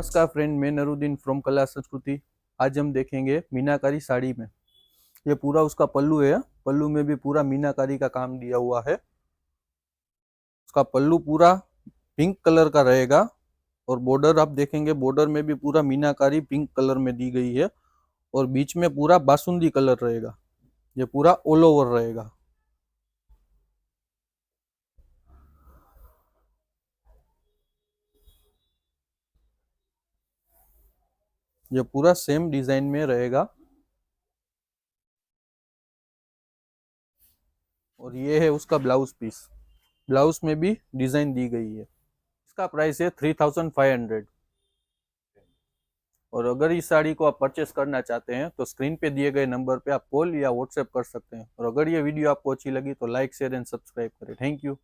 नमस्कार फ्रेंड, मैं नरूद्दीन फ्रॉम कला संस्कृति। आज हम देखेंगे मीनाकारी साड़ी में। ये पूरा उसका पल्लू है। पल्लू में भी पूरा मीनाकारी का काम दिया हुआ है। उसका पल्लू पूरा पिंक कलर का रहेगा और बॉर्डर आप देखेंगे, बॉर्डर में भी पूरा मीनाकारी पिंक कलर में दी गई है और बीच में पूरा बासुंदी कलर रहेगा। ये पूरा ऑल ओवर रहेगा। ये पूरा सेम डिजाइन में रहेगा और ये है उसका ब्लाउज पीस। ब्लाउज में भी डिजाइन दी गई है। इसका प्राइस है 3500। और अगर इस साड़ी को आप परचेस करना चाहते हैं तो स्क्रीन पे दिए गए नंबर पे आप कॉल या व्हाट्सएप कर सकते हैं। और अगर ये वीडियो आपको अच्छी लगी तो लाइक शेयर एंड सब्सक्राइब करें। Thank you.